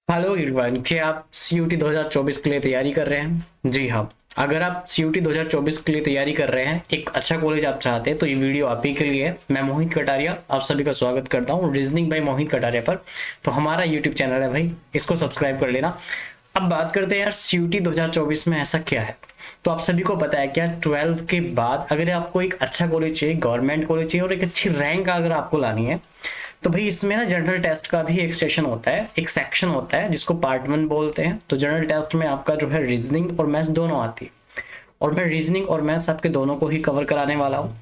Hello everyone, क्या आप CUT 2024 के लिए तैयारी कर रहे हैं? जी हाँ। अगर आप CUT 2024 के लिए तैयारी कर रहे हैं, एक अच्छा कॉलेज आप चाहते हैं, तो ये वीडियो आप ही के लिए है। मैं मोहित कटारिया आप सभी का स्वागत करता हूँ रीजनिंग बाय मोहित कटारिया पर। तो हमारा यूट्यूब चैनल है भाई, इसको सब्सक्राइब कर लेना। अब बात करते हैं यार, CUT 2024 में ऐसा क्या है। तो आप सभी को पता है कि यार 12th के बाद अगर आपको एक अच्छा कॉलेज चाहिए, गवर्नमेंट कॉलेज चाहिए और एक अच्छी रैंक अगर आपको लानी है, तो भाई इसमें ना जनरल टेस्ट का भी एक सेशन होता है, एक सेक्शन होता है जिसको पार्ट 1 बोलते हैं। तो जनरल टेस्ट में आपका जो है रीजनिंग और मैथ्स दोनों आती है, और मैं रीजनिंग और मैथ्स आपके दोनों को ही कवर कराने वाला हूँ।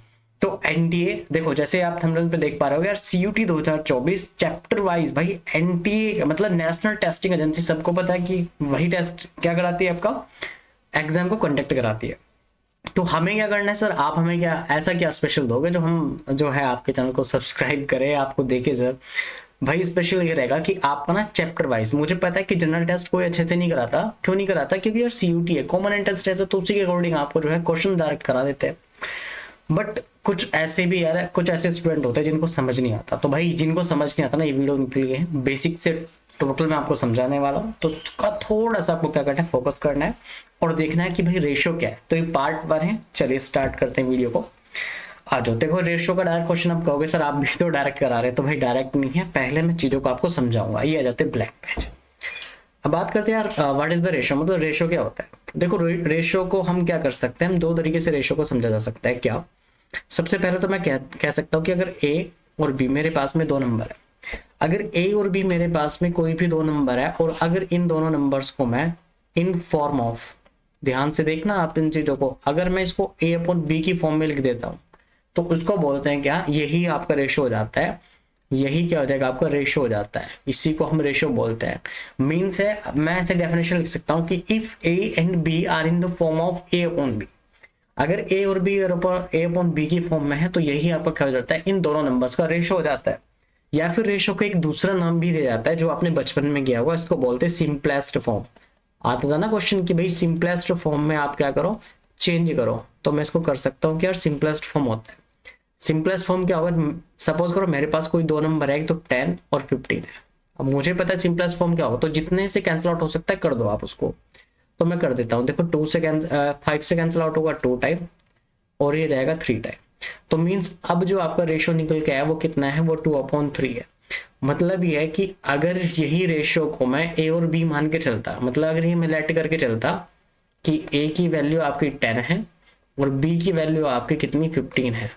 तो एनटीए देखो, जैसे आप थंबनेल पे देख पा रहे हो यार, CUT 2024 चैप्टर वाइज भाई। एनटीए मतलब नेशनल टेस्टिंग एजेंसी, सबको पता है कि वही टेस्ट क्या कराती है, आपका एग्जाम को कंडक्ट कराती है। तो हमें क्या करना है सर, आप हमें क्या ऐसा क्या स्पेशल दोगे जो हम जो है आपके चैनल को सब्सक्राइब करें, आपको देखे सर। भाई स्पेशल ये रहेगा कि आपका ना चैप्टर वाइज, मुझे पता है कि जनरल टेस्ट कोई अच्छे से नहीं कराता। क्यों नहीं कराता? क्योंकि यार CUT है, कॉमन एंट्रेंस टेस्ट है, तो उसी के अकॉर्डिंग आपको जो है क्वेश्चन डायरेक्ट करा देते हैं। बट कुछ ऐसे भी यार, कुछ ऐसे स्टूडेंट होते हैं जिनको समझ नहीं आता। तो भाई जिनको समझ नहीं आता ना, ये वीडियो निकल गए हैं बेसिक से टोटल मैं आपको समझाने वाला हूँ। तो उसका थोड़ा सा आपको क्या करना है, फोकस करना है और देखना है कि भाई रेशो क्या है। तो ये पार्ट 1 है, चलिए स्टार्ट करते हैं वीडियो को। आ जाओ। देखो रेशो का डायरेक्ट क्वेश्चन आप कहोगे सर आप भी तो डायरेक्ट करा रहे हैं, तो भाई डायरेक्ट नहीं है, पहले मैं चीजों को आपको समझाऊंगा। ये आ जाते हैं ब्लैक पेज। अब बात करते हैं यार, व्हाट इज द रेशो, मतलब रेशो क्या होता है। देखो रेशो को हम क्या कर सकते हैं, हम दो तरीके से रेशो को समझा जा सकता है। क्या? सबसे पहले तो मैं कह सकता हूँ कि अगर ए और बी मेरे पास में दो नंबर है, अगर ए और बी मेरे पास में कोई भी दो नंबर है, और अगर इन दोनों नंबर्स को मैं इन फॉर्म ऑफ, ध्यान से देखना आप इन चीजों को, अगर मैं इसको ए अपॉन बी की फॉर्म में लिख देता हूँ, तो उसको बोलते हैं क्या, यही आपका रेशो हो जाता है। यही क्या हो जाएगा, आपका रेशो हो जाता है। इसी को हम रेशो बोलते हैं। मीन्स है, मैं ऐसे डेफिनेशन लिख सकता हूँ कि if A and B are in the form of A upon B, अगर ए और बी ए अपॉन बी की फॉर्म में है, तो यही आपका क्या हो जाता है, इन दोनों नंबर्स का रेशो हो जाता है। या फिर रेशो को एक दूसरा नाम भी दिया जाता है जो आपने बचपन में किया होगा, इसको बोलते हैं सिंपलेस्ट फॉर्म। आता था ना क्वेश्चन कि भाई सिंपलेस्ट फॉर्म में आप क्या करो, चेंज करो। तो मैं इसको कर सकता हूँ कि यार सिंपलेस्ट फॉर्म होता है। सिंपलेस्ट फॉर्म क्या होगा, सपोज करो मेरे पास कोई दो नंबर है, तो 10 और 15 है। अब मुझे पता है सिंपलेस्ट फॉर्म क्या होगा, तो जितने से कैंसिल आउट हो सकता है कर दो आप उसको। तो मैं कर देता हूँ। देखो 5 से कैंसिल आउट होगा 2 टाइम, और ये जाएगा 3 टाइम। तो मीन्स अब जो आपका रेशो निकल के आया वो कितना है, वो 2/3 है। मतलब ये है कि अगर यही रेशो को मैं ए और बी मान के चलता, मतलब अगर ये मैं लेट करके चलता कि ए की वैल्यू आपकी 10 है और बी की वैल्यू आपकी कितनी 15 है,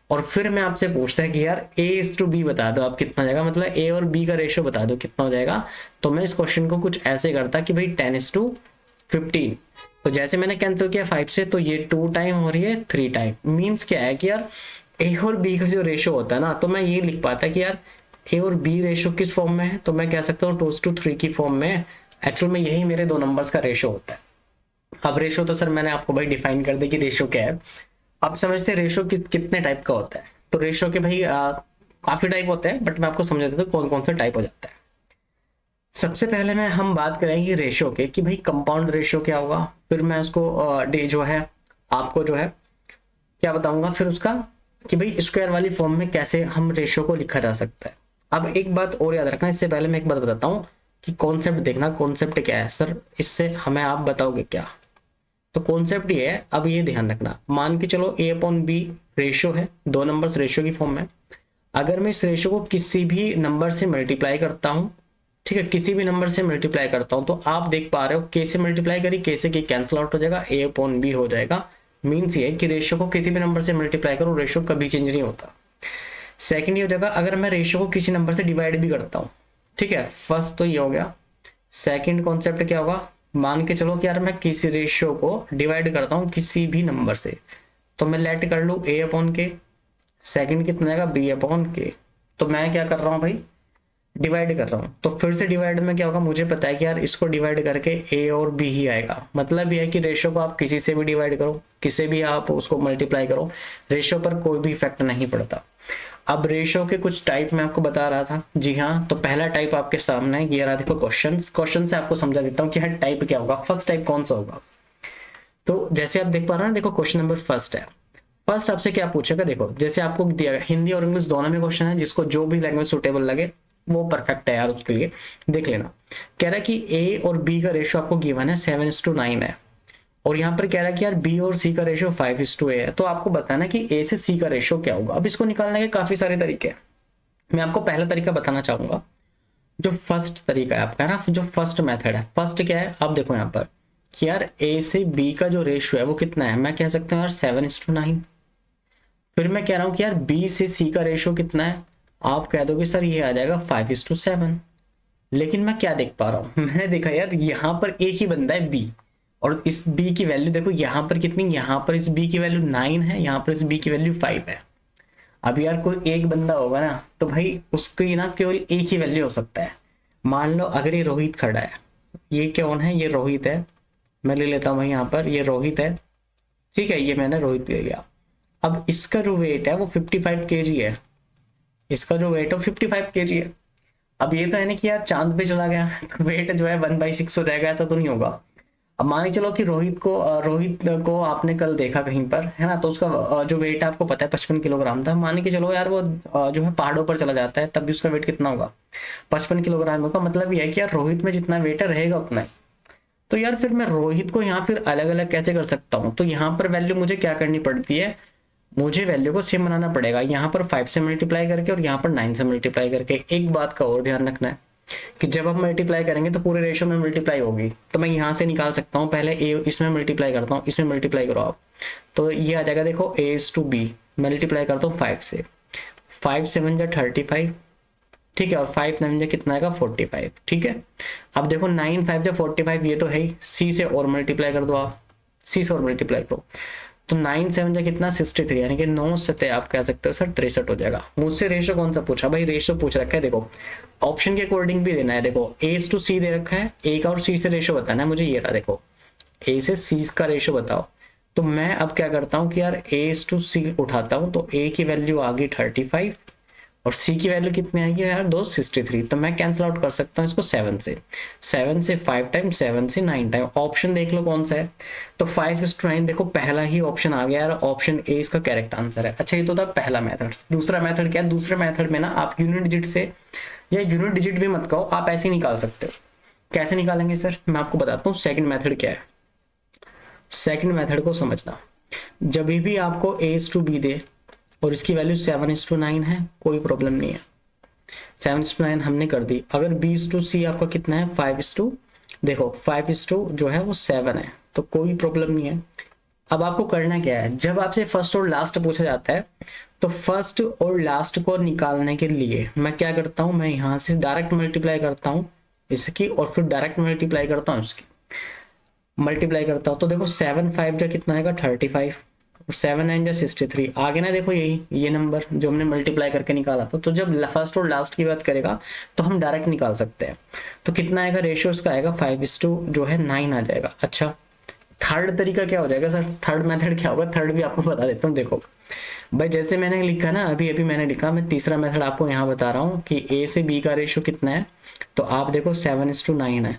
और फिर मैं आपसे पूछता है कि यार A/B बता दो आप कितना जाएगा, मतलब ए और बी का रेशो बता दो कितना हो जाएगा, तो मैं इस क्वेश्चन को कुछ ऐसे करता कि भाई 10:15। तो जैसे मैंने कैंसिल किया 5 से, तो ये 2 टाइम और ये 3 टाइम। मीन्स क्या है कि यार ए और बी का जो रेशो होता है ना, तो मैं ये लिख पाता कि यार ए और बी रेशो किस फॉर्म में है, तो मैं कह सकता हूँ 2:3 की फॉर्म में। एक्चुअल में यही मेरे दो नंबर्स का रेशो होता है। अब रेशो तो सर मैंने आपको भाई डिफाइन कर दिया कि रेशो क्या है। अब समझते हैं रेशो कितने टाइप का होता है। तो रेशो के भाई काफी टाइप होते हैं, बट मैं आपको समझा देता हूँ कौन कौन सा टाइप हो जाता है। सबसे पहले मैं हम बात करेंगे रेशो के कि भाई कंपाउंड रेशो क्या होगा, फिर मैं उसको डे जो है आपको जो है क्या बताऊंगा, फिर उसका कि भाई स्क्वायर वाली फॉर्म में कैसे हम रेशो को लिखा जा सकता है। अब एक बात और याद रखना, इससे पहले मैं एक बात बताता हूँ कि कॉन्सेप्ट देखना, कॉन्सेप्ट क्या है सर, इससे हमें आप बताओगे क्या। तो कॉन्सेप्ट ये है, अब ये ध्यान रखना, मान के चलो A/B रेशो है, दो नंबर्स रेशो की फॉर्म में। अगर मैं इस रेशो को किसी भी नंबर से मल्टीप्लाई करता हूँ, ठीक है, किसी भी नंबर से मल्टीप्लाई करता हूँ, तो आप देख पा रहे हो के से मल्टीप्लाई करी, के से के कैंसिल आउट हो जाएगा, A/B हो जाएगा। मीन्स ये कि रेशो को किसी भी नंबर से मल्टीप्लाई करो, रेशो कभी चेंज नहीं होता। सेकंड ये हो जाएगा, अगर मैं रेशो को किसी नंबर से डिवाइड भी करता हूँ, ठीक है, फर्स्ट तो ये हो गया। सेकंड कॉन्सेप्ट क्या होगा, मान के चलो कि यार मैं किसी रेशियो को डिवाइड करता हूँ किसी भी नंबर से, तो मैं लेट कर लूँ A/K, सेकंड कितना जाएगा B/K। तो मैं क्या कर रहा हूँ भाई, डिवाइड कर रहा हूँ। तो फिर से डिवाइड में क्या होगा, मुझे पता है कि यार इसको डिवाइड करके A और B ही आएगा। मतलब ये है कि रेशियो को आप किसी से भी डिवाइड करो, किसी भी आप उसको मल्टीप्लाई करो, रेशियो पर कोई भी इफेक्ट नहीं पड़ता। अब रेशियो के कुछ टाइप मैं आपको बता रहा था, जी हाँ। तो पहला टाइप आपके सामने है, ये रहा देखो क्वेश्चन से आपको समझा देता हूँ कि हर टाइप क्या होगा। फर्स्ट टाइप कौन सा होगा, तो जैसे आप देख पा रहे हैं, देखो क्वेश्चन नंबर फर्स्ट है। फर्स्ट आपसे क्या पूछेगा, देखो जैसे आपको दिया हिंदी और इंग्लिश दोनों में क्वेश्चन है, जिसको जो भी लैंग्वेज सुटेबल लगे वो परफेक्ट है यार, उसके लिए देख लेना। कह रहा है कि ए और बी का रेशियो आपको गिवन है 7:9 है, और यहाँ पर कह रहा है कि यार बी और सी का रेशियो 5:A है। तो आपको बताना कि ए से सी का रेशियो क्या होगा। अब इसको निकालने के काफी सारे तरीके हैं, मैं आपको पहला तरीका बताना चाहूंगा। जो फर्स्ट तरीका है आपका ना, जो फर्स्ट मेथड है, फर्स्ट क्या है, आप देखो यहाँ पर कि यार ए से बी का जो रेशियो है वो कितना है, मैं कह सकता हूँ यार 7:9। फिर मैं कह रहा हूँ कि यार बी से सी का रेशियो कितना है, आप कह दोगे सर ये आ जाएगा 5:7। लेकिन मैं क्या देख पा रहा हूँ, मैंने देखा यार यहाँ पर एक ही बंदा है बी, और इस बी की वैल्यू देखो यहाँ पर कितनी, यहाँ पर इस बी की वैल्यू 9 है, यहाँ पर इस बी की वैल्यू 5 है। अब यार कोई एक बंदा होगा ना, तो भाई उसकी ना केवल एक ही वैल्यू हो सकता है। मान लो अगर ये रोहित खड़ा है, ये कौन है, ये रोहित है, मैं ले लेता हूँ भाई यहाँ पर, ये रोहित है, ठीक है, ये मैंने रोहित ले लिया। अब इसका जो वेट है वो 55 kg है, इसका जो वेट है 55 kg है। अब ये तो है ना कि यार चांद पे चला गया तो वेट जो है 1/6 हो जाएगा, ऐसा तो नहीं होगा। अब मान के चलो कि रोहित को आपने कल देखा कहीं पर, है ना, तो उसका जो वेट है आपको पता है 55 किलोग्राम था। मान के चलो यार वो जो है पहाड़ों पर चला जाता है, तब भी उसका वेट कितना होगा, 55 किलोग्राम होगा। मतलब ये है कि यार रोहित में जितना वेट है रहेगा उतना ही। तो यार फिर मैं रोहित को यहाँ फिर अलग अलग कैसे कर सकता हूँ, तो यहाँ पर वैल्यू मुझे क्या करनी पड़ती है, मुझे वैल्यू को सेम बनाना पड़ेगा, यहाँ पर 5 से मल्टीप्लाई करके और यहाँ पर 9 से मल्टीप्लाई करके। एक बात का और ध्यान रखना है कि जब हम मल्टीप्लाई करेंगे तो पूरे रेशियो में मल्टीप्लाई होगी, तो मैं यहाँ से निकाल सकता हूँ, पहले ए इसमें मल्टीप्लाई करता हूँ, इसमें मल्टीप्लाई करो आप, तो ये आ जाएगा देखो A/B, मल्टीप्लाई करता हूँ 5 से, 5 7 जा 35, ठीक है, और 5 9 जा कितना आएगा 45, ठीक है। अब देखो 9 5 जा 45, ये तो है ही, सी से और मल्टीप्लाई कर दो आप, सी से और मल्टीप्लाई करो, तो 9 7 जा कितना 63, यानी कि 9 7 आप कह सकते हो सर 63 हो जाएगा। मुझसे रेशियो कौन सा पूछा भाई, रेशियो पूछ रखा है, देखो ऑप्शन के अकॉर्डिंग भी देना है। देखो A/C दे रखा है, ए का और सी से रेशियो बताना है मुझे, ये रहा देखो ए से सी का रेशियो बताओ। तो मैं अब क्या करता हूँ कि यार A/C उठाता हूँ, तो ए की वैल्यू आ गई 35 और सी की वैल्यू कितनी आएगी यार 263। तो मैं कैंसिल आउट कर सकता हूँ इसको 7 से, 7 से 5 टाइम, 7 से 9 टाइम। ऑप्शन देख लो कौन सा है, तो 5:9 देखो पहला ही ऑप्शन आ गया यार, ऑप्शन ए इसका करेक्ट आंसर है। अच्छा ये तो था पहला मेथड। दूसरा मेथड क्या है, दूसरे मेथड में ना आप यूनिट डिजिट से, या यूनिट डिजिट भी मत कहो, आप ऐसे ही निकाल सकते हो। कैसे निकालेंगे सर, मैं आपको बताता हूँ सेकंड मेथड क्या है। सेकंड मेथड को समझना, जब भी आपको A/B दे और इसकी वैल्यू 7:9 है, कोई प्रॉब्लम नहीं है, 7:9 हमने कर दी। अगर B/C आपका कितना है 5, देखो 5 जो है वो 7 है, तो कोई प्रॉब्लम नहीं है। अब आपको करना क्या है, जब आपसे फर्स्ट और लास्ट पूछा जाता है, तो फर्स्ट और लास्ट को निकालने के लिए मैं क्या करता हूं, मैं यहां से डायरेक्ट मल्टीप्लाई करता हूं इसकी, और फिर डायरेक्ट मल्टीप्लाई करता हूं इसकी, मल्टीप्लाई करता हूं। तो देखो 7 5 जा कितना आएगा 35, और 7 9 जा 63, आगे ना देखो यही ये नंबर जो हमने मल्टीप्लाई करके निकाला था। तो जब फर्स्ट और लास्ट की बात करेगा तो हम डायरेक्ट निकाल सकते हैं। तो कितना आएगा, रेशियो इसका आएगा 5:9 आ जाएगा। अच्छा थर्ड तरीका क्या हो जाएगा सर, थर्ड मेथड क्या होगा, थर्ड भी आपको बता देता हूँ। देखो भाई जैसे मैंने लिखा ना, अभी अभी मैंने लिखा, मैं तीसरा मेथड आपको यहाँ बता रहा हूँ कि ए से बी का रेशियो कितना है, तो आप देखो 7:9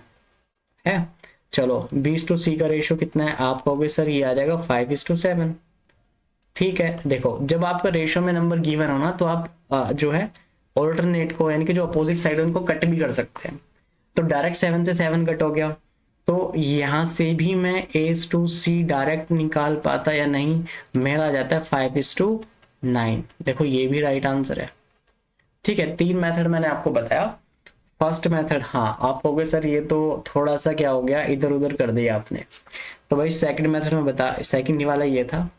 है। चलो B/C का रेशियो कितना है, आप कहोगे सर ये आ जाएगा 5:7, ठीक है। देखो जब आपका रेशियो में नंबर गिवन हो ना, तो आप जो है ऑल्टरनेट को, यानी कि जो अपोजिट साइड है उनको कट भी कर सकते हैं। तो डायरेक्ट 7 से 7 कट हो गया, तो यहां से भी मैं A/C डायरेक्ट निकाल पाता या नहीं, मेरा आ जाता है 5:9। देखो ये भी राइट आंसर है, ठीक है। 3 मेथड मैंने आपको बताया। फर्स्ट मेथड, हाँ आप कहोगे सर ये तो थोड़ा सा क्या हो गया, इधर उधर कर दिया आपने, तो भाई सेकंड मेथड में बता, सेकंड वाला ये था,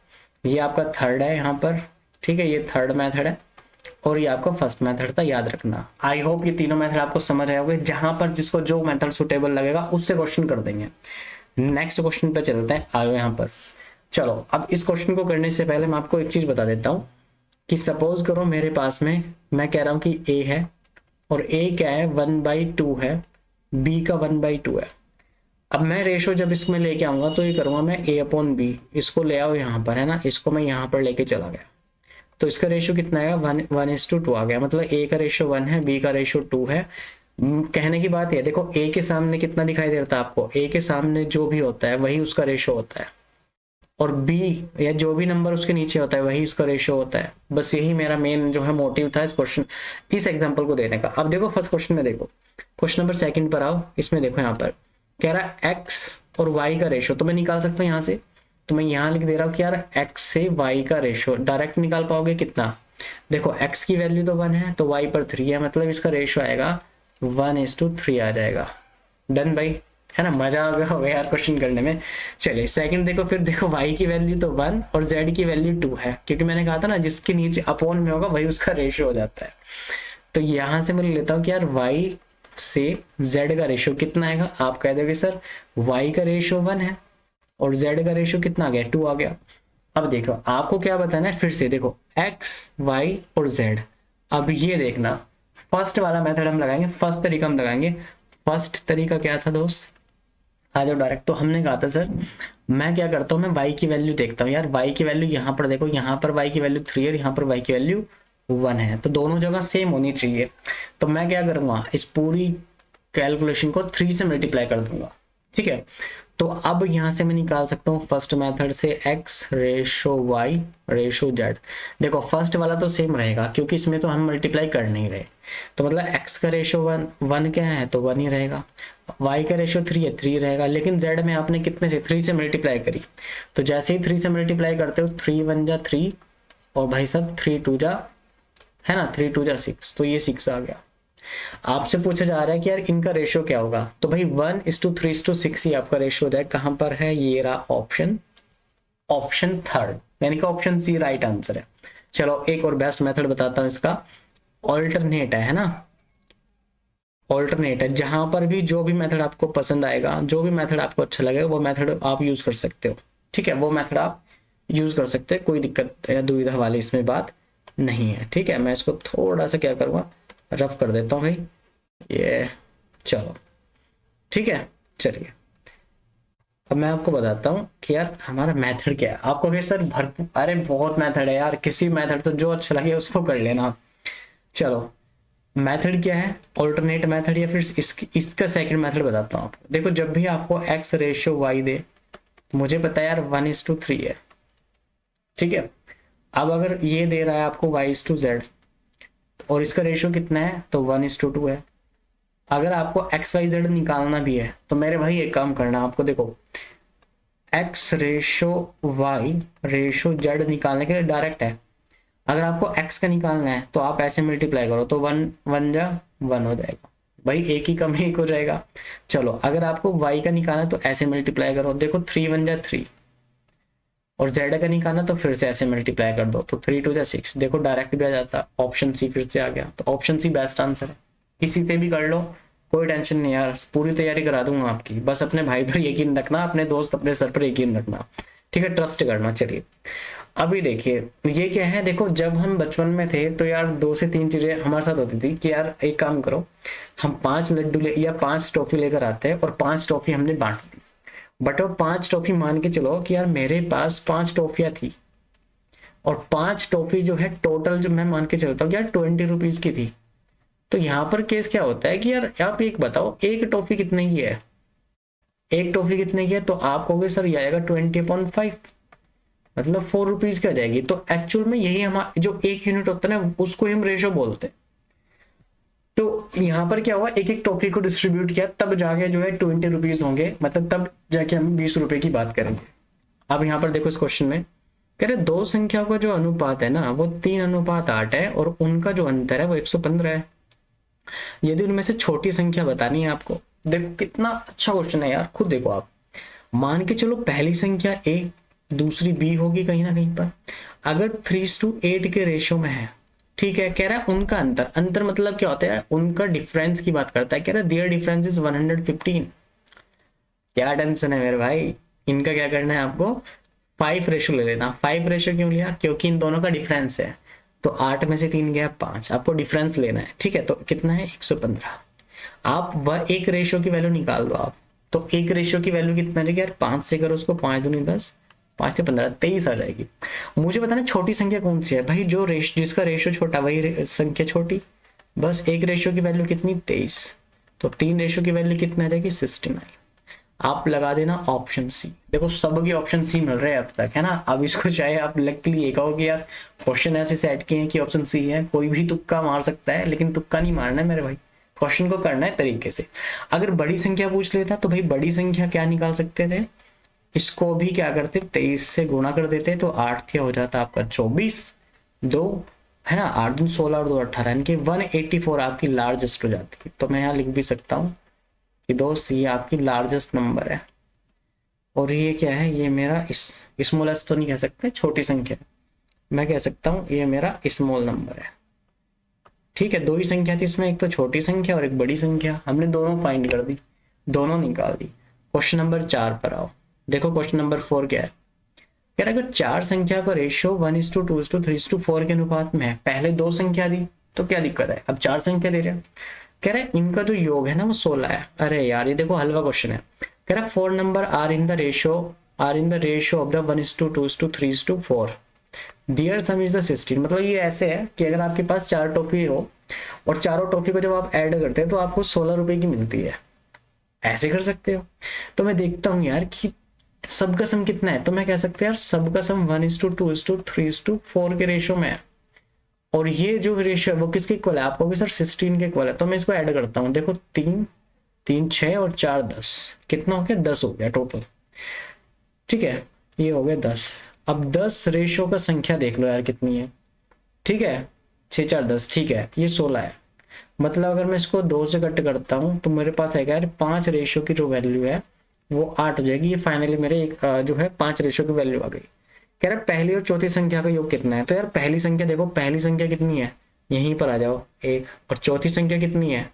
ये आपका थर्ड है यहाँ पर, ठीक है, ये थर्ड मेथड है, और ये आपका फर्स्ट मेथड था, याद रखना। आई होप ये तीनों मेथड आपको समझ आए होंगे। जहां पर जिसको जो मेथड सुटेबल लगेगा उससे क्वेश्चन कर देंगे। नेक्स्ट क्वेश्चन पे चलते हैं, आगे यहाँ पर। चलो अब इस क्वेश्चन को करने से पहले मैं आपको एक चीज बता देता हूँ कि सपोज करो मेरे पास में, मैं कह रहा हूँ कि ए है, और ए क्या है 1/2 है, बी का 1/2 है। अब मैं रेशो जब इसमें लेके आऊंगा तो ये करूंगा मैं A/B, इसको ले आओ यहाँ पर, है ना, इसको मैं यहाँ पर लेके चला गया, तो इसका रेशियो कितना आएगा 1:2 आ गया। मतलब ए का रेशियो 1 है, बी का रेशियो 2 है। कहने की बात है, देखो ए के सामने कितना दिखाई देता है आपको, ए के सामने जो भी होता है वही उसका रेशियो होता है, और बी या जो भी नंबर उसके नीचे होता है वही इसका रेशियो होता है। बस यही मेरा मेन जो है मोटिव था इस क्वेश्चन, इस एग्जांपल को देने का। अब देखो फर्स्ट क्वेश्चन में, देखो क्वेश्चन नंबर सेकंड पर आओ, इसमें देखो यहाँ पर कह रहा है एक्स और वाई का रेशियो, तो मैं निकाल सकता हूँ यहाँ से, तो मैं यहाँ लिख दे रहा हूँ कि यार एक्स से वाई का रेशियो डायरेक्ट निकाल पाओगे कितना, देखो एक्स की वैल्यू तो 1 है तो वाई पर 3 है, मतलब इसका रेशियो आएगा 1:3 आ जाएगा। डन भाई, है ना, मजा आ गया होगा यार क्वेश्चन करने में। चलिए सेकंड देखो, फिर देखो y की वैल्यू तो 1 और z की वैल्यू 2 है, क्योंकि मैंने कहा था ना जिसके नीचे अपॉन में होगा वही उसका रेशियो हो जाता है। तो यहां से मैं लेता हूँ कि यार y से z का रेशियो कितना आएगा, आप कह दोगे सर y का रेशियो 1 है और z का रेशियो कितना आ गया, 2 आ गया। अब देखो आपको क्या बताना है, फिर से देखो x y और z। अब ये देखना फर्स्ट वाला मेथड हम लगाएंगे, फर्स्ट तरीका हम लगाएंगे। फर्स्ट तरीका क्या था दोस्त, आ जाओ डायरेक्ट। तो हमने कहा था सर मैं क्या करता हूँ, मैं y की वैल्यू देखता हूँ यार, y की वैल्यू यहाँ पर देखो, यहाँ पर y की वैल्यू 3 है, यहाँ पर y की वैल्यू 1 है, तो दोनों जगह सेम होनी चाहिए। तो मैं क्या करूँगा, इस पूरी कैलकुलेशन को 3 से मल्टीप्लाई कर दूंगा, ठीक है। तो अब यहाँ से मैं निकाल सकता हूँ फर्स्ट मेथड से x ratio y ratio z। देखो फर्स्ट वाला तो सेम रहेगा क्योंकि इसमें तो हम मल्टीप्लाई कर नहीं रहे, तो मतलब x का रेशो 1 क्या है तो 1 ही रहेगा, y का रेशो 3 है 3 रहेगा, लेकिन z में आपने कितने से 3 से मल्टीप्लाई करी, तो जैसे ही 3 से मल्टीप्लाई करते हो 3 1 जा 3 और भाई साहब 3 2 जा, है ना, 3 2 जा 6, तो ये 6 आ गया। आपसे पूछा जा रहा है कि यार इनका रेशियो क्या होगा, तो भाई 1:3:6 ही आपका रेशियो हो जाए। कहां पर है, ये रहा ऑप्शन थर्ड, यानी कि ऑप्शन सी राइट आंसर है। चलो एक और बेस्ट मेथड बताता हूं इसका, ऑल्टरनेट है ना, ऑल्टरनेट है, जहां पर भी जो भी मेथड आपको पसंद आएगा, जो भी मेथड आपको अच्छा लगेगा वो मेथड आप यूज कर सकते हो, ठीक है, वो मेथड आप यूज कर सकते हैं, कोई दिक्कत या दुविधा वाली इसमें बात नहीं है, ठीक है। मैं इसको थोड़ा सा क्या करूँगा, रफ कर देता हूँ भाई, ये चलो ठीक है। चलिए अब मैं आपको बताता हूँ कि यार हमारा मेथड क्या है। आपको कहे सर भरपूर, अरे बहुत मेथड है यार, किसी मेथड तो जो अच्छा लगे उसको कर लेना। चलो मेथड क्या है, ऑल्टरनेट मेथड, या फिर इसका सेकंड मेथड बताता हूँ आपको। देखो जब भी आपको x रेशियो y दे, मुझे पता है यार 1:3 है, ठीक है। अब अगर ये दे रहा है आपको y/z और इसका रेशियो कितना है तो 1:2 है। अगर आपको XYZ निकालना भी है तो मेरे भाई एक काम करना, आपको देखो x ratio y ratio z निकालने के लिए डायरेक्ट है। अगर आपको x का निकालना है तो आप ऐसे मल्टीप्लाई करो तो 1 1 जा 1 हो जाएगा भाई, एक ही कम एक हो जाएगा। चलो अगर आपको y का निकालना है तो ऐसे मल्टीप्लाई करो, देखो 3 1 जा 3, और z का निकालना तो फिर से ऐसे मल्टीप्लाई कर दो तो 3 2 जा 6, देखो डायरेक्ट भी आ जाता, ऑप्शन सी फिर से आ गया। तो ऑप्शन सी बेस्ट आंसर है, किसी से भी कर लो कोई टेंशन नहीं यार, पूरी तैयारी करा दूंगा आपकी, बस अपने भाई पर यकीन रखना, अपने दोस्त अपने सर पर यकीन रखना, ठीक है, ट्रस्ट करना। चलिए अभी देखिए ये क्या है, देखो जब हम बचपन में थे तो यार 2 से 3 चीजें हमारे साथ होती थी कि यार एक काम करो, हम 5 लड्डू या 5 टॉफी लेकर आते हैं और 5 टॉफी हमने बांट दी, बट वो 5 टॉफी मान के चलो कि यार मेरे पास 5 टॉफियां थी और 5 टॉफी जो है टोटल जो मैं मान के चलता हूँ यार 20 रुपीज की थी। तो यहाँ पर केस क्या होता है कि यार आप एक बताओ एक टॉफी कितने की है, एक टॉफी कितने की है, तो आप कहोगे सर ये आएगा 20/5, मतलब 4 रुपीज की आ जाएगी। तो एक्चुअल में यही हमारा जो एक यूनिट होता है ना उसको हम रेशो बोलते हैं। तो यहाँ पर क्या हुआ, एक एक टॉफी को डिस्ट्रीब्यूट किया तब जाके जो है 20 रुपीज होंगे, मतलब तब जाके हम 20 रुपए की बात करेंगे। अब यहाँ पर देखो इस क्वेश्चन में कह रहे दो संख्या का जो अनुपात है ना वो 3:8 है और उनका जो अंतर है वो 115 है। यदि उनमें से छोटी संख्या बतानी है आपको, देखो कितना अच्छा क्वेश्चन है यार, खुद देखो आप, मान के चलो पहली संख्या a दूसरी b होगी कहीं ना कहीं पर, अगर 3:8 के रेशियो में है, ठीक है, कह रहा है उनका अंतर, अंतर मतलब क्या होता है, उनका डिफरेंस की बात करता है, कह रहा है देयर डिफरेंस इज 115। क्या टेंशन है मेरे भाई, इनका क्या करना है आपको 5 रेशियो ले लेना। 5 रेशियो क्यों लिया, क्योंकि इन दोनों का डिफरेंस है, तो 8 में से 3 गया 5, आपको डिफरेंस लेना है, ठीक है। तो कितना है 115, आप वह एक रेशियो की वैल्यू निकाल दो आप, तो एक रेशियो की वैल्यू कितना है यार 5 से करो उसको, 5 दूनी 10, 5 से 15 23 आ जाएगी। मुझे बताना छोटी संख्या कौन सी है भाई, जो जिसका रेशियो छोटा वही संख्या छोटी, बस एक रेशियो की वैल्यू कितनी 23, तो 3 रेशियो की वैल्यू कितना आ जाएगी 69। आप लगा देना ऑप्शन सी। देखो सबके ऑप्शन सी मिल रहे हैं अब तक, है ना। अब इसको चाहे आप लकीली ये कहो कि यार क्वेश्चन ऐसे सेट किए हैं कि ऑप्शन सी है, कोई भी तुक्का मार सकता है, लेकिन तुक्का नहीं मारना है मेरे भाई, क्वेश्चन को करना है तरीके से। अगर बड़ी संख्या पूछ लेता तो भाई बड़ी संख्या क्या निकाल सकते थे, इसको भी क्या करते 23 से गुणा कर देते, तो 8 हो जाता आपका 24, 2 है ना, 8 दूनी 16 और 2 18, यानी कि 184 आपकी लार्जेस्ट हो जाती है। तो मैं यहाँ लिख भी सकता हूँ कि दोस्त ये आपकी लार्जेस्ट नंबर है, और ये क्या है, ये मेरा स्मॉलेस्ट तो नहीं कह सकते, छोटी संख्या है, मैं कह सकता हूँ ये मेरा स्मॉल नंबर है। ठीक है, दो ही संख्या थी इसमें, एक तो छोटी संख्या और एक बड़ी संख्या, हमने दोनों फाइंड कर दी, दोनों निकाल दी। क्वेश्चन नंबर 4 पर आओ। देखो क्वेश्चन नंबर 4 क्या है, कह रहा है अगर चार संख्या का रेशियो 1:2:3:4 के अनुपात में है, पहले दो संख्या दी तो क्या दिक्कत है, अब चार संख्या दे रहे हैं, कह रहा है इनका जो योग है ना वो 16 है। अरे यार ये देखो हलवा क्वेश्चन है, कह रहा है 4 number are in the ratio of the 1:2:3:4, there sum is the 16। मतलब ये ऐसे है कि अगर आपके पास 4 टॉफी हो और चारों टॉफी को जब आप ऐड करते हैं तो आपको 16 रुपए की मिलती है, ऐसे कर सकते हो। तो मैं देखता हूँ यार कि सबका सम कितना है, तो मैं कह सकते हैं यार सबका सम 1:2:3:4 के रेशियो में है, और ये जो रेशियो है वो किसके इक्वल है, आपको भी सर 16 के इक्वल है। तो मैं इसको ऐड करता हूँ, देखो 3 3 6 और 4 10, कितना हो गया 10 हो गया टोटल। ठीक है, ये हो गया 10। अब 10 रेशियो का संख्या देख लो यार कितनी है, ठीक है 6 4 10, ठीक है ये 16 है। मतलब अगर मैं इसको 2 से कट करता हूँ तो मेरे पास है यार 5 रेशियो की जो वैल्यू है वो 8 हो जाएगी। ये फाइनली मेरे एक जो है 5 रेशियो की वैल्यू आ गई। कह रहा है पहली और चौथी संख्या का योग कितना है, तो यार पहली संख्या देखो, पहली संख्या कितनी है, यहीं पर आ जाओ 1, और चौथी संख्या कितनी है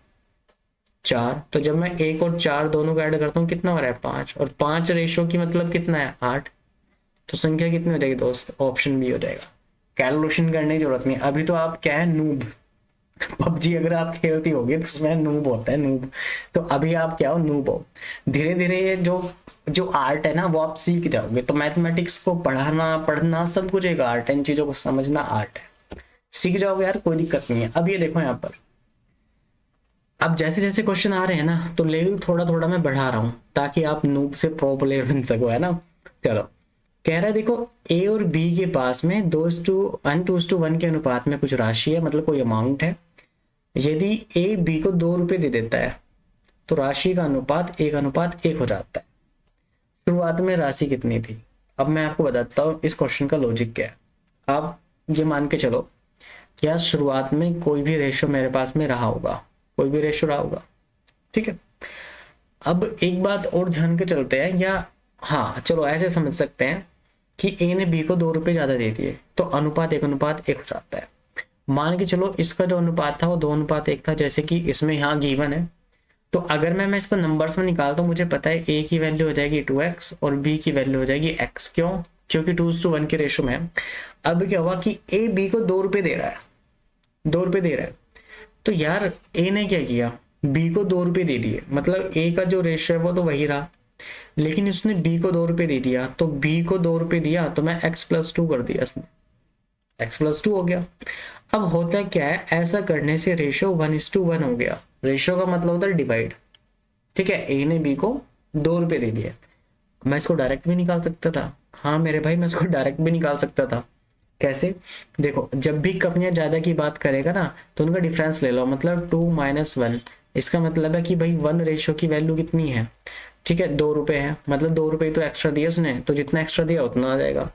4। तो जब मैं 1 और 4 दोनों को ऐड करता हूँ कितना हो रहा है 5, और 5 रेशियो की मतलब कितना है 8। तो संख्या कितनी हो जाएगी दोस्त, ऑप्शन बी हो जाएगा। कैलकुलेशन करने की जरूरत नहीं, अभी तो आप क्या है नूब, पबजी अगर आप खेलती होगी तो उसमें नूब होता है नूब, तो अभी आप क्या हो नूब हो। धीरे धीरे ये जो जो आर्ट है ना वो आप सीख जाओगे। तो मैथमेटिक्स को पढ़ना सब कुछ एक आर्ट है, इन चीजों को समझना आर्ट है, सीख जाओगे यार कोई दिक्कत नहीं है। अब ये देखो यहाँ पर, अब जैसे जैसे क्वेश्चन आ रहे हैं ना तो लेवल थोड़ा थोड़ा मैं बढ़ा रहा हूँ ताकि आप नूब से प्रो प्लेयर बन सको, है ना। चलो कह रहा है देखो ए और बी के पास में 2:1 के अनुपात में कुछ राशि है, मतलब कोई अमाउंट है। यदि ए बी को 2 रुपए दे देता है तो राशि का अनुपात 1:1 हो जाता है। शुरुआत में राशि कितनी थी, अब मैं आपको बताता हूँ इस क्वेश्चन का लॉजिक क्या है। आप ये मान के चलो क्या शुरुआत में कोई भी रेशियो मेरे पास में रहा होगा, कोई भी रेशियो रहा होगा, ठीक है। अब एक बात और ध्यान के चलते हैं, या हाँ चलो ऐसे समझ सकते हैं कि ए ने बी को 2 रुपए ज्यादा दे दिए तो अनुपात 1:1 हो जाता है। मान के चलो इसका जो अनुपात था वो 2:1 था, जैसे कि इसमें यहाँ गिवन है। तो अगर मैं इसको नंबर्स में निकालता हूँ मुझे पता है ए की वैल्यू हो जाएगी 2x और बी की वैल्यू हो जाएगी x। क्यों, क्योंकि 2:1 के रेशो में है। अब क्या हुआ कि ए बी को 2 रुपए दे रहा है, 2 रुपए दे रहा है, तो यार ए ने क्या किया बी को 2 रुपए दे दिए, मतलब ए का जो रेशो है वो तो वही रहा, लेकिन उसने बी को 2 रुपए दे दिया, तो बी को 2 रुपए दिया तो मैं x+2 कर दिया, इसने x+2 हो गया। अब होता क्या है, ऐसा करने से रेशियो 1:1 हो गया। रेशियो का मतलब होता है डिवाइड, ठीक है। ए ने बी को 2 रुपए दे दिए, मैं इसको डायरेक्ट भी निकाल सकता था, हाँ मेरे भाई मैं इसको डायरेक्ट भी निकाल सकता था। कैसे, देखो जब भी कंपनियां ज्यादा की बात करेगा ना तो उनका डिफरेंस ले लो, मतलब 2 - 1, इसका मतलब है कि भाई 1 रेशियो की वैल्यू कितनी है, ठीक है 2 रुपए है, मतलब 2 रुपए तो एक्स्ट्रा दिया उसने, तो जितना एक्स्ट्रा दिया उतना आ जाएगा।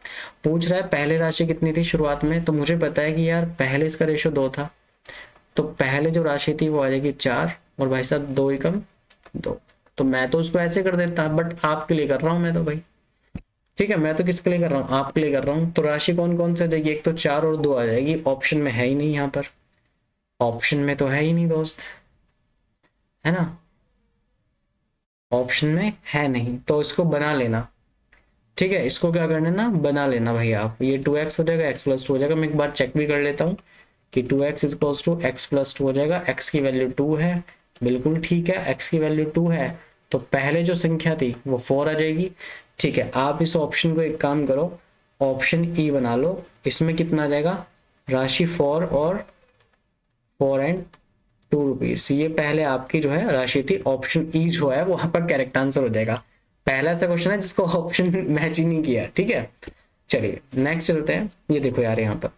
पूछ रहा है पहले राशि कितनी थी शुरुआत में, तो मुझे पता है कि यार पहले इसका रेशियो 2 था, तो पहले जो राशि थी वो आ जाएगी 4, और भाई साहब 2 एकम 2। तो मैं तो उसको ऐसे कर देता, बट आपके लिए कर रहा हूँ मैं तो भाई, ठीक है। मैं तो किसके लिए कर रहा हूँ, आपके लिए कर रहा हूँ। तो राशि कौन कौन से आ जाएगी, एक तो 4 और 2 आ जाएगी, ऑप्शन में है ही नहीं, यहाँ पर ऑप्शन में तो है ही नहीं दोस्त, है ना, ऑप्शन में है नहीं, तो इसको बना लेना, ठीक है। इसको क्या करना ना, बना लेना भाई आप, ये 2x हो जाएगा, x+2 हो जाएगा। मैं एक बार चेक भी कर लेता हूँ कि 2x = x+2 हो जाएगा। x की वैल्यू 2 है, बिल्कुल ठीक है, x की वैल्यू 2 है, तो पहले जो संख्या थी वो 4 आ जाएगी, ठीक है। आप इस ऑप्शन को एक काम करो, ऑप्शन ई बना लो, इसमें कितना आ जाएगा, राशि 4 और 4 एंड 2 रुपीज, ये पहले आपकी जो है राशि थी। ऑप्शन ई जो है वो वहां पर करेक्ट आंसर हो जाएगा। पहला ऐसा क्वेश्चन है जिसको ऑप्शन मैच ही नहीं किया, ठीक है। चलिए नेक्स्ट चलते हैं। ये देखो यार यहाँ पर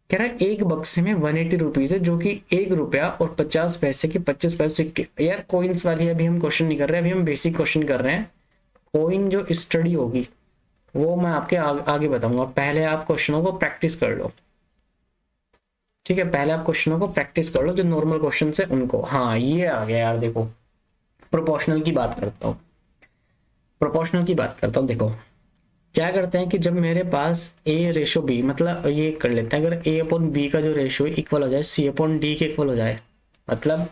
कह रहा है एक बक्से में 180 रुपीज है जो कि 1 रुपया और 50 पैसे की 25 पैसे के, यार कॉइन्स वाली अभी हम क्वेश्चन नहीं कर रहे, अभी हम बेसिक क्वेश्चन कर रहे हैं। कॉइन जो स्टडी होगी वो मैं आपके आगे बताऊंगा, पहले आप क्वेश्चनों को प्रैक्टिस कर लो, ठीक है। पहले आप क्वेश्चनों को प्रैक्टिस कर लो जो नॉर्मल क्वेश्चन है उनको। हाँ ये आ गया यार, देखो प्रोपोर्शनल की बात करता हूँ, प्रोपोर्शनल की बात करता हूँ। देखो क्या करते हैं कि जब मेरे पास ए रेशो बी, मतलब ये कर लेते हैं, अगर ए अपॉन बी का जो रेशो इक्वल हो जाए सी अपॉन डी के इक्वल हो जाए, मतलब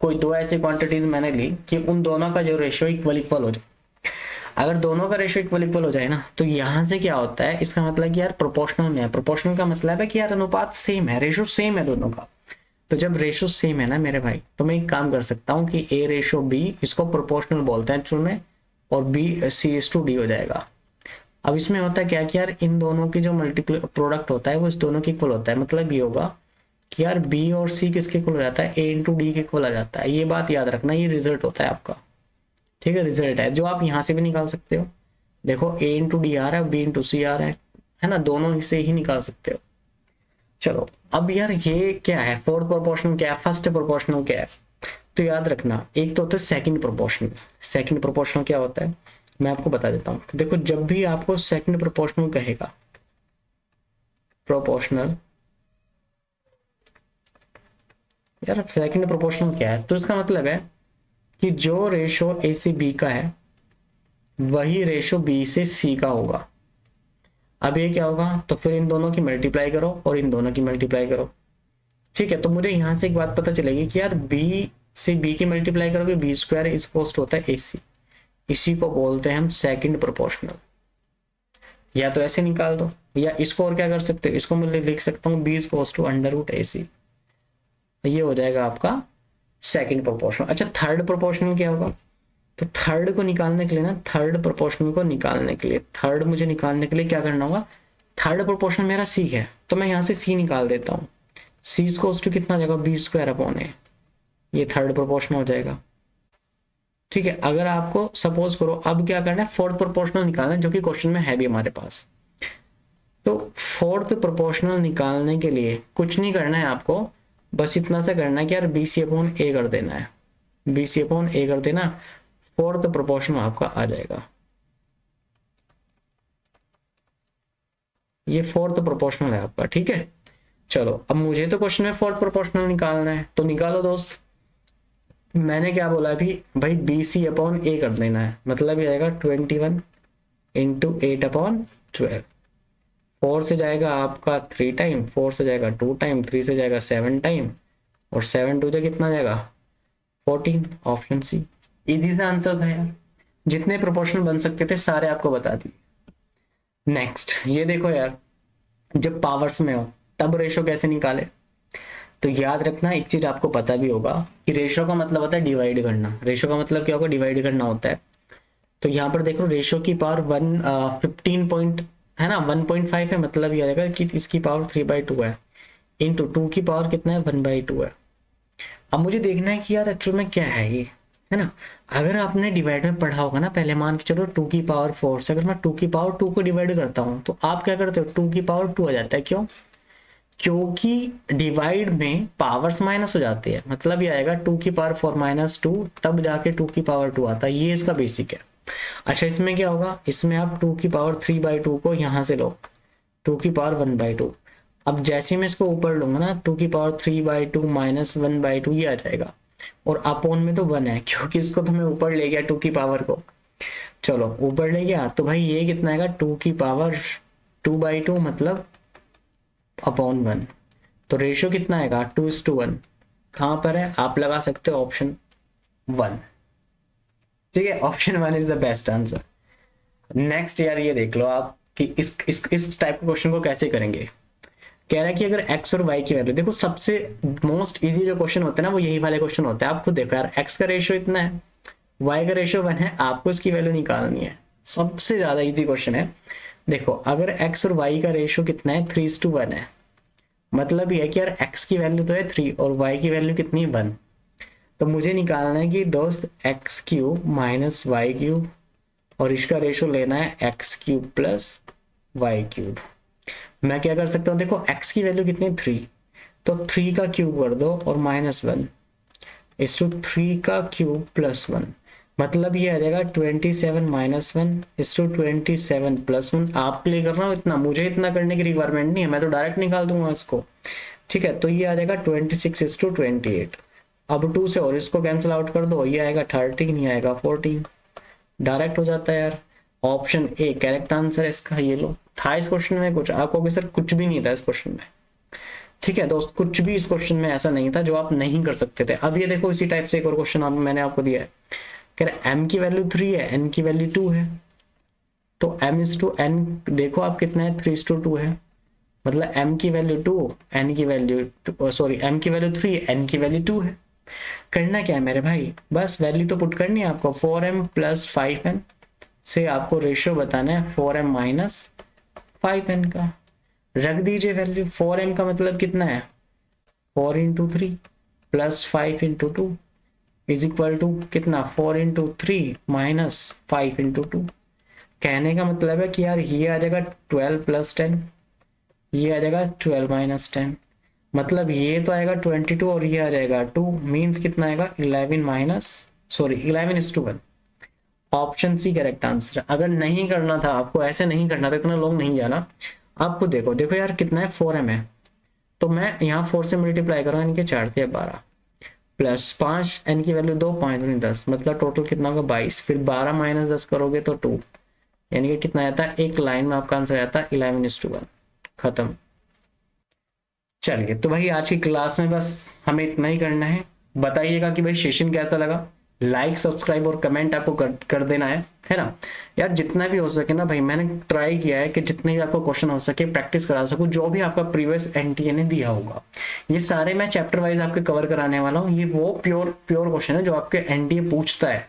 कोई दो ऐसी क्वांटिटीज मैंने ली कि उन दोनों का जो रेशो इक्वल हो जाए, अगर दोनों का रेशो इक्वल हो जाए ना, तो यहाँ से क्या होता है, इसका मतलब कि यार प्रोपोर्शनल में है। प्रोपोर्शनल का मतलब है कि यार अनुपात सेम है, रेशो सेम है दोनों का। तो जब रेशो सेम है ना मेरे भाई, तो मैं एक काम कर सकता हूँ कि ए रेशो बी, इसको प्रोपोर्शनल बोलते हैं एक्चुअल में, और B C is to D हो जाएगा। अब इसमें होता है क्या कि यार इन दोनों की जो मल्टीप्ल प्रोडक्ट होता है वो इस दोनों के इक्वल होता है। मतलब ये होगा कि यार बी और सी किसके इक्वल हो जाता है, ए इंटू डी के इक्वल आ जाता है। ये बात याद रखना, ये रिजल्ट होता है आपका, ठीक है। रिजल्ट है जो आप यहाँ से भी निकाल सकते हो। देखो ए इंटू डी आ रहा है, बी इंटू सी आ रहा है ना, दोनों से ही निकाल सकते हो। चलो अब यार ये क्या है, फोर्थ प्रोपोर्शनल क्या है, फर्स्ट प्रोपोर्शनल क्या है, तो याद रखना एक तो होता है सेकंड प्रोपोर्शनल। सेकंड प्रोपोर्शनल क्या होता है मैं आपको बता देता हूँ। तो देखो जब भी आपको सेकंड प्रोपोर्शनल कहेगा, प्रोपोर्शनल, यार सेकंड प्रोपोर्शनल क्या है, तो इसका मतलब है कि जो रेशो ए से बी का है वही रेशो बी से सी का होगा। अब ये क्या होगा, तो फिर इन दोनों की मल्टीप्लाई करो और इन दोनों की मल्टीप्लाई करो, ठीक है। तो मुझे यहां से एक बात पता चलेगी कि यार बी से बी की मल्टीप्लाई करोगे, बी स्क्वायर इज कोस्ट होता है ए सी, इसी को बोलते हैं हम सेकंड प्रोपोर्शनल। या तो ऐसे निकाल दो, या इसको और क्या कर सकते हो, इसको मैं लिख सकता हूँ B is cost to under root A C, ये हो जाएगा आपका सेकंड प्रोपोर्शनल। अच्छा थर्ड प्रोपोर्शनल क्या होगा, तो थर्ड को निकालने के लिए ना, थर्ड प्रोपोर्शनल को निकालने के लिए, थर्ड मुझे निकालने के लिए क्या करना होगा, थर्ड प्रोपोर्शनल मेरा सी है तो मैं यहाँ से सी निकाल देता हूँ। सी इज कोस टू कितना जाएगा, बी स्क्वायर अपॉन ए, ये थर्ड प्रोपोर्शनल हो जाएगा, ठीक है। अगर आपको सपोज करो अब क्या करना है, फोर्थ प्रोपोर्शनल निकालना है जो कि क्वेश्चन में है भी हमारे पास। तो फोर्थ प्रोपोर्शनल निकालने के लिए कुछ नहीं करना है आपको, बस इतना सा करना है कि यार बी सी अपॉन ए कर देना है, बी सी अपॉन ए कर देना, फोर्थ प्रोपोर्शनल आपका आ जाएगा। ये फोर्थ प्रोपोर्शनल है आपका, ठीक है। चलो अब मुझे तो क्वेश्चन में फोर्थ प्रोपोर्शनल निकालना है, तो निकालो दोस्त। मैंने क्या बोला अभी भाई, बी सी अपॉन ए कर देना है, मतलब ये आएगा 21 इंटू 8 अपॉन 12। 4 से जाएगा आपका 3 टाइम, 4 से जाएगा 2 टाइम, 3 से जाएगा 7 टाइम, और 7 2 से कितना जाएगा 14। ऑप्शन सी इजी सा आंसर था यार, जितने प्रोपोर्शनल बन सकते थे सारे आपको बता दिए। नेक्स्ट ये देखो यार, जब पावर्स में हो तब रेशो कैसे निकाले, तो याद रखना एक चीज आपको पता भी होगा कि रेशो का मतलब होता है डिवाइड करना। रेशो का मतलब क्या होगा, डिवाइड करना होता है। तो यहाँ पर देखो रेशो की पावर 15 पॉइंट है ना, 1.5 है, मतलब ये आएगा कि इसकी पावर 3/2 है, इंटू 2 की पावर कितना है 1/2 है। अब मुझे देखना है कि यार एक्चुअल में क्या है ये, है ना। अगर आपने डिवाइड में पढ़ा होगा ना, पहले मान के चलो 2 की पावर 4 से अगर मैं 2 की पावर 2 को डिवाइड करता हूँ तो आप क्या करते हो, 2 की पावर 2 आ जाता है। क्यों, क्योंकि डिवाइड में पावर्स माइनस हो जाती है, मतलब ये आएगा 2 की पावर 4 माइनस 2, तब जाके 2 की पावर 2 आता है। ये इसका बेसिक है। अच्छा इसमें क्या होगा, इसमें आप 2 की पावर 3/2 को यहाँ से लो, 2 की पावर 1/2। अब जैसे मैं इसको ऊपर लूंगा ना, 2 की पावर 3/2 माइनस 1/2 ये आ जाएगा, और अपोन में तो 1 है क्योंकि इसको तो मैं ऊपर ले गया 2 की पावर को। चलो ऊपर ले गया तो भाई ये कितना आएगा, 2 की पावर 2/2 मतलब अपॉन 1। तो रेशियो कितना आएगा 2:1। कहां पर है, आप लगा सकते हो ऑप्शन 1, ठीक है। Option 1 is the best answer. Next यार ये देख लो आप कि इस टाइप के क्वेश्चन को कैसे करेंगे। कह रहा है कि अगर x और y की वैल्यू, देखो सबसे मोस्ट इजी जो क्वेश्चन होते हैं ना वो यही वाले क्वेश्चन होते हैं। आप खुद देखो यार, x का रेशियो इतना है, y का रेशियो 1 है, आपको इसकी वैल्यू निकालनी है। सबसे ज्यादा इजी क्वेश्चन है। देखो अगर x और y का रेशियो कितना है 3:1 है, मतलब ये है कि यार x की वैल्यू तो है 3 और y की वैल्यू कितनी है 1। तो मुझे निकालना है कि दोस्त x³ माइनस y³ और इसका रेशो लेना है X cube plus Y cube. मैं क्या कर सकता हूँ, देखो एक्स की वैल्यू कितनी है 3, तो 3 का क्यूब कर दो और -1 इस टू 3 का क्यूब प्लस 1, मतलब ये आ जाएगा 27 -1 इस टू 27 प्लस 1। आपके लिए कर रहा हूँ इतना, मुझे इतना करने की रिक्वायरमेंट नहीं है, मैं तो डायरेक्ट निकाल दूंगा इसको। ठीक है, तो ये आ जाएगा 26 इस टू 28। अब 2 से और इसको कैंसिल आउट कर दो, ये आएगा 30, नहीं आएगा 14, डायरेक्ट हो जाता है यार। ऑप्शन ए करेक्ट आंसर है इसका। ये लो, था इस क्वेश्चन में कुछ, आपको कि सर कुछ भी नहीं था इस क्वेश्चन में। ठीक है दोस्त, कुछ भी इस क्वेश्चन में ऐसा नहीं था जो आप नहीं कर सकते थे। अब ये देखो इसी टाइप से एक और क्वेश्चन मैंने आपको दिया है, कह रहे m की वैल्यू 3 है, n की वैल्यू 2 है, तो m इज टू n देखो आप कितना है, 3:2 है, मतलब m की वैल्यू 2, n की वैल्यू सॉरी m की वैल्यू 3, n की वैल्यू 2 है। करना क्या है मेरे भाई, बस वैल्यू तो पुट करनी है आपको। 4m प्लस 5n से आपको रेशियो बताना है 4m माइनस 5n का। रख दीजिए वैल्यू। 4m का मतलब कितना है, 4 into 3 plus 5 into 2 is equal to कितना, 4 इंटू 3 माइनस 5 इंटू 2। कहने का मतलब है कि यार ये आ जाएगा 12 प्लस 10, ये आ जाएगा 12 माइनस 10, मतलब ये तो आएगा 22 और ये आ जाएगा 2, मीन्स कितना आएगा 11 minus 11:1। Option C correct answer. अगर नहीं करना था आपको, ऐसे नहीं करना था, इतना लॉन्ग नहीं जाना आपको। देखो देखो यार कितना है, 4m है, तो मैं यहाँ 4 से मल्टीप्लाई करूँगा, इनके 4 × 12 प्लस 5, n की वैल्यू 2, 5 × 10, मतलब टोटल कितना होगा 22, फिर 12 माइनस 10 करोगे तो 2, यानी कि कितना आता है, एक लाइन में आपका आंसर आता है 11:1। खत्म। चलिए तो भाई आज की क्लास में बस हमें इतना ही करना है। बताइएगा कि भाई सेशन कैसा लगा, लाइक सब्सक्राइब और कमेंट आपको कर देना है ना यार। जितना भी हो सके ना भाई, मैंने ट्राई किया है कि जितने भी आपको क्वेश्चन हो सके प्रैक्टिस करा सकूं, जो भी आपका प्रीवियस एनटीए ने दिया होगा। ये सारे मैं चैप्टर वाइज आपके कवर कराने वाला हूँ। ये वो प्योर क्वेश्चन है जो आपके एनटीए पूछता है,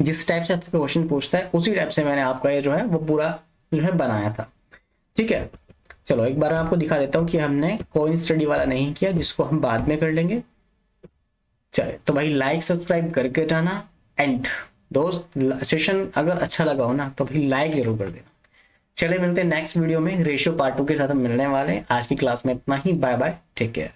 जिस टाइप से आपसे क्वेश्चन पूछता है उसी टाइप से मैंने आपका ये जो है वो पूरा जो है बनाया था। ठीक है, चलो एक बार मैं आपको दिखा देता हूँ कि हमने कोई स्टडी वाला नहीं किया, जिसको हम बाद में कर लेंगे। चले तो भाई लाइक सब्सक्राइब करके जाना। एंड दोस्त सेशन अगर अच्छा लगा हो ना तो भाई लाइक जरूर कर देना। चले मिलते हैं नेक्स्ट वीडियो में, रेशियो पार्ट 2 के साथ हम मिलने वाले हैं। आज की क्लास में इतना ही, बाय बाय, टेक केयर।